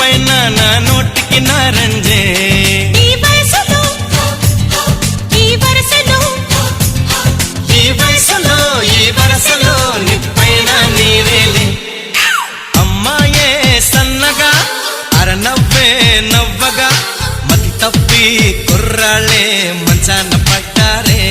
పైన నా నోటికి నారంజే ఈ వయసులో ఈ వరసలో ఈ వయసులో ఈ వరసలో నిప్పైన నీవేలే అమ్మాయే సన్నగా అరనవ్వే నవ్వగా మతి తప్పి కుర్రాళ్ళే మంచాన పడ్డారే